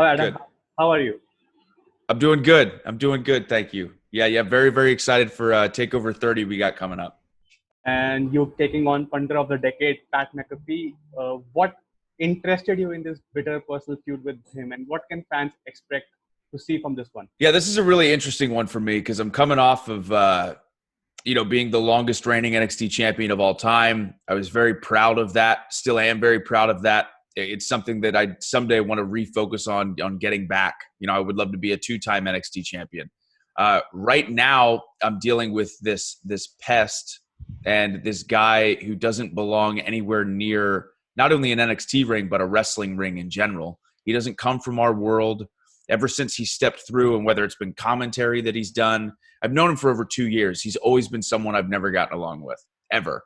Hi, Adam. Good. How are you? I'm doing good. I'm doing good. Thank you. Yeah. Very, very excited for TakeOver 30 we got coming up. And you taking on punter of the decade, Pat McAfee. What interested you in this bitter personal feud with him, and what can fans expect to see from this one? Yeah, this is a really interesting one for me because I'm coming off of, being the longest reigning NXT champion of all time. I was very proud of that. Still am very proud of that. It's something that I someday want to refocus on getting back. I would love to be a two-time NXT champion. Right now, I'm dealing with this pest and this guy who doesn't belong anywhere near not only an NXT ring but a wrestling ring in general. He doesn't come from our world. Ever since he stepped through, and whether it's been commentary that he's done, I've known him for over 2 years. He's always been someone I've never gotten along with, ever.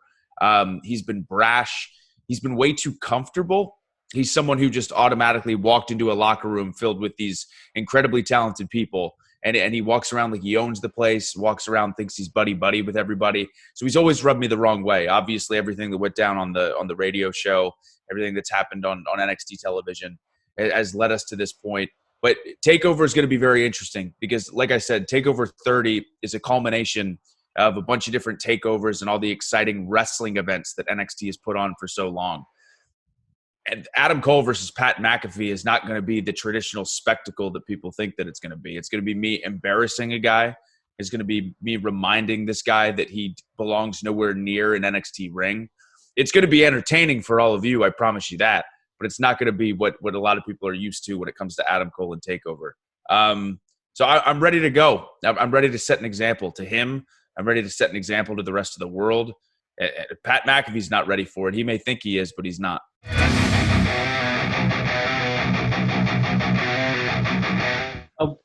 He's been brash. He's been way too comfortable. He's someone who just automatically walked into a locker room filled with these incredibly talented people, and he walks around like he owns the place, walks around, thinks he's buddy-buddy with everybody. So he's always rubbed me the wrong way. Obviously, everything that went down on the radio show, everything that's happened on NXT television has led us to this point. But TakeOver is going to be very interesting because, like I said, TakeOver 30 is a culmination of a bunch of different takeovers and all the exciting wrestling events that NXT has put on for so long. And Adam Cole versus Pat McAfee is not going to be the traditional spectacle that people think that it's going to be. It's going to be me embarrassing a guy. It's going to be me reminding this guy that he belongs nowhere near an NXT ring. It's going to be entertaining for all of you, I promise you that. But it's not going to be what a lot of people are used to when it comes to Adam Cole and TakeOver. So I'm ready to go. I'm ready to set an example to him. I'm ready to set an example to the rest of the world. Pat McAfee's not ready for it. He may think he is, but he's not.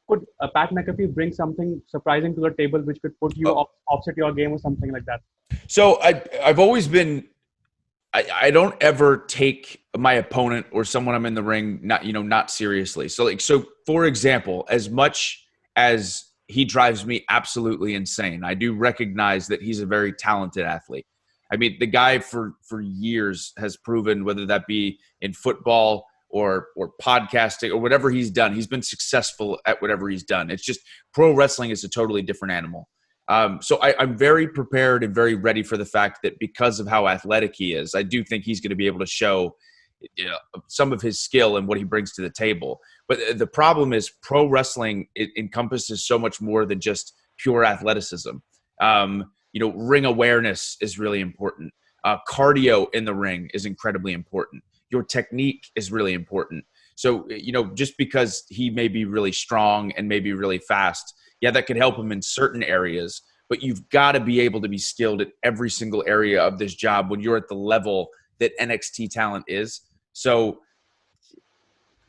Could Pat McAfee bring something surprising to the table which could put you offset your game or something like that? So I've always been – I don't ever take my opponent or someone I'm in the ring not seriously. So for example, as much as he drives me absolutely insane, I do recognize that he's a very talented athlete. I mean, the guy for years has proven, whether that be in football or podcasting or whatever he's done, he's been successful at whatever he's done. It's just pro wrestling is a totally different animal. So I'm very prepared and very ready for the fact that because of how athletic he is, I do think he's going to be able to show some of his skill and what he brings to the table. But the problem is pro wrestling, it encompasses so much more than just pure athleticism. Ring awareness is really important. Cardio in the ring is incredibly important. Your technique is really important. So, just because he may be really strong and maybe really fast, yeah, that could help him in certain areas, but you've got to be able to be skilled at every single area of this job when you're at the level that NXT talent is. So,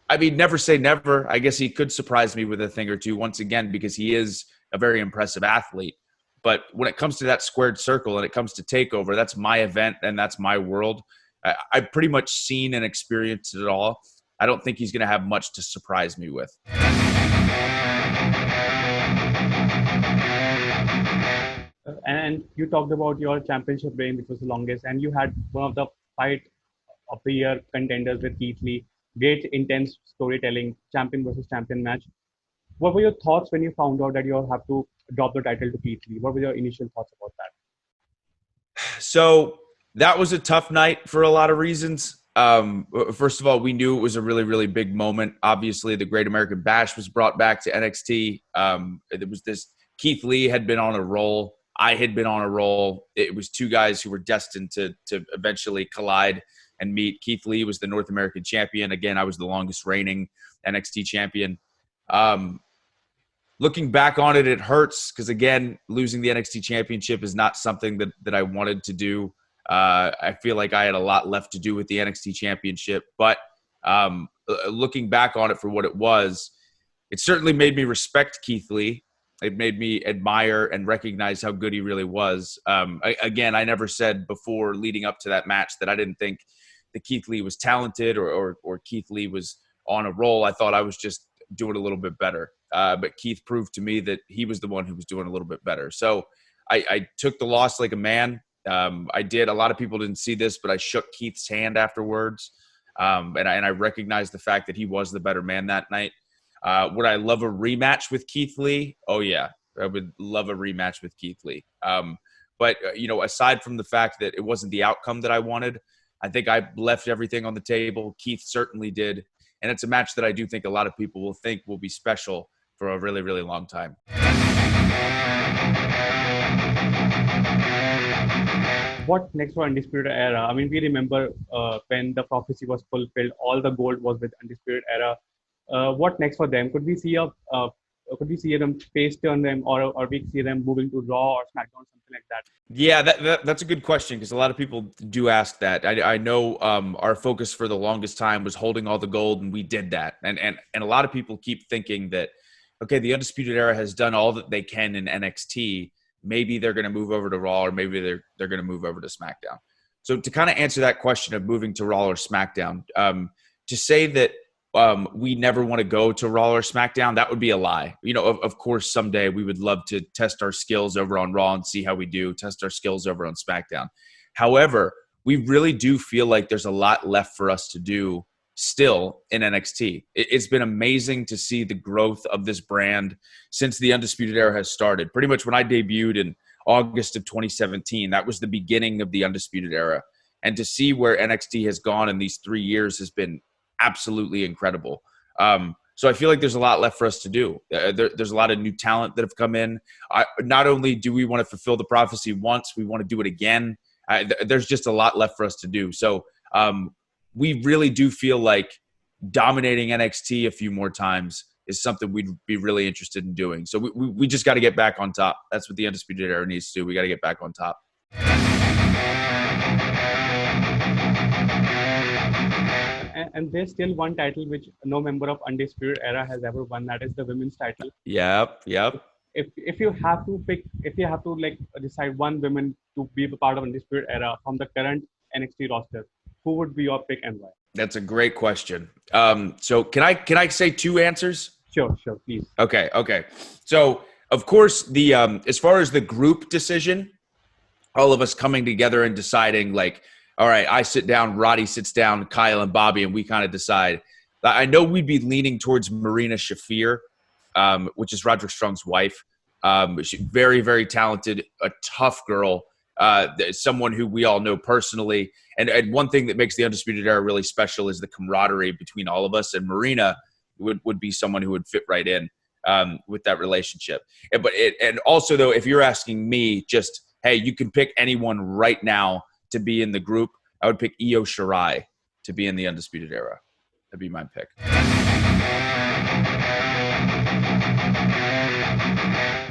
I mean, never say never. I guess he could surprise me with a thing or two once again because he is a very impressive athlete. But when it comes to that squared circle and it comes to TakeOver, that's my event and that's my world. I've pretty much seen and experienced it all. I don't think he's going to have much to surprise me with. And you talked about your championship reign, which was the longest, and you had one of the fight of the year contenders with Keith Lee. Great, intense storytelling, champion versus champion match. What were your thoughts when you found out that you have to drop the title to Keith Lee? What were your initial thoughts about that? So that was a tough night for a lot of reasons. First of all, we knew it was a really, really big moment. Obviously, the Great American Bash was brought back to NXT. There was this Keith Lee had been on a roll. I had been on a roll. It was two guys who were destined to eventually collide and meet. Keith Lee was the North American champion. Again, I was the longest reigning NXT champion. Looking back on it, it hurts because, again, losing the NXT championship is not something that I wanted to do. I feel like I had a lot left to do with the NXT championship. But looking back on it for what it was, it certainly made me respect Keith Lee. It made me admire and recognize how good he really was. Again, I never said before leading up to that match that I didn't think that Keith Lee was talented or Keith Lee was on a roll. I thought I was just doing a little bit better. But Keith proved to me that he was the one who was doing a little bit better. So I took the loss like a man. I did. A lot of people didn't see this, but I shook Keith's hand afterwards. And I recognize the fact that he was the better man that night. Would I love a rematch with Keith Lee? Oh, yeah. I would love a rematch with Keith Lee. But aside from the fact that it wasn't the outcome that I wanted, I think I left everything on the table. Keith certainly did. And it's a match that I do think a lot of people will think will be special for a really, really long time. What next for Undisputed Era? I mean, we remember when the prophecy was fulfilled, all the gold was with Undisputed Era. What next for them? Could we see them face turn them, or we see them moving to Raw or SmackDown, something like that? Yeah, that's a good question because a lot of people do ask that. I know our focus for the longest time was holding all the gold, and we did that. And a lot of people keep thinking that, okay, the Undisputed Era has done all that they can in NXT. Maybe they're going to move over to Raw, or maybe they're going to move over to SmackDown. So to kind of answer that question of moving to Raw or SmackDown, to say that we never want to go to Raw or SmackDown, that would be a lie. Of course, someday we would love to test our skills over on Raw and see how we do, test our skills over on SmackDown. However, we really do feel like there's a lot left for us to do still in NXT. It's been amazing to see the growth of this brand since the Undisputed Era has started. Pretty much when I debuted in August of 2017, that was the beginning of the Undisputed Era. And to see where NXT has gone in these 3 years has been absolutely incredible. So I feel like there's a lot left for us to do. There's a lot of new talent that have come in. Not only do we want to fulfill the prophecy once, we want to do it again. There's just a lot left for us to do. So we really do feel like dominating NXT a few more times is something we'd be really interested in doing. So we just got to get back on top. That's what the Undisputed Era needs to do. We got to get back on top. And there's still one title which no member of Undisputed Era has ever won. That is the women's title. Yep. If you have to decide one woman to be a part of Undisputed Era from the current NXT roster, who would be your pick and why? That's a great question. So can I say two answers? Sure, please. Okay. So of course the as far as the group decision, all of us coming together and deciding like, all right, I sit down, Roddy sits down, Kyle and Bobby, and we kind of decide. I know we'd be leaning towards Marina Shafir, which is Roderick Strong's wife. She's very, very talented, a tough girl, someone who we all know personally. And one thing that makes the Undisputed Era really special is the camaraderie between all of us. And Marina would be someone who would fit right in with that relationship. And also, though, if you're asking me just, hey, you can pick anyone right now to be in the group, I would pick Io Shirai to be in the Undisputed Era. That'd be my pick.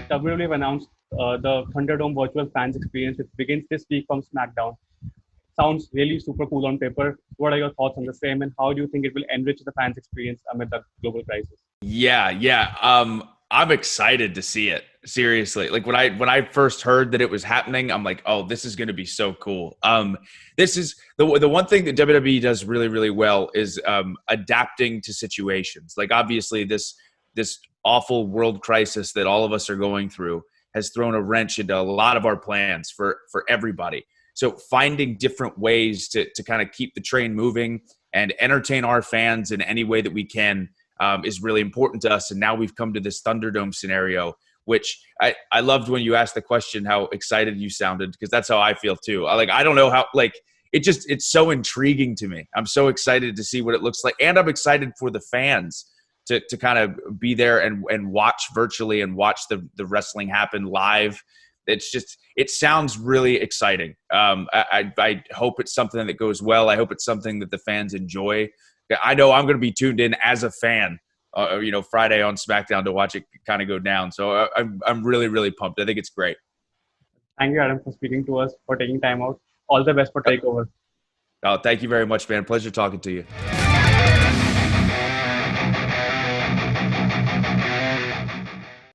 WWE have announced the Thunderdome virtual fans experience, which begins this week from SmackDown. Sounds really super cool on paper. What are your thoughts on the same, and how do you think it will enrich the fans experience amid the global crisis? Yeah. I'm excited to see it. Seriously. Like when I first heard that it was happening, I'm like, oh, this is going to be so cool. This is the one thing that WWE does really, really well is adapting to situations. Like obviously this awful world crisis that all of us are going through has thrown a wrench into a lot of our plans for everybody. So finding different ways to kind of keep the train moving and entertain our fans in any way that we can is really important to us. And now we've come to this Thunderdome scenario, which I loved when you asked the question, how excited you sounded, because that's how I feel too. I don't know how, it's so intriguing to me. I'm so excited to see what it looks like. And I'm excited for the fans to kind of be there and watch virtually and watch the wrestling happen live. It sounds really exciting. I hope it's something that goes well. I hope it's something that the fans enjoy. I know I'm going to be tuned in as a fan, Friday on SmackDown to watch it kind of go down. So I'm really, really pumped. I think it's great. Thank you, Adam, for speaking to us, for taking time out. All the best for TakeOver. Oh, thank you very much, man. Pleasure talking to you.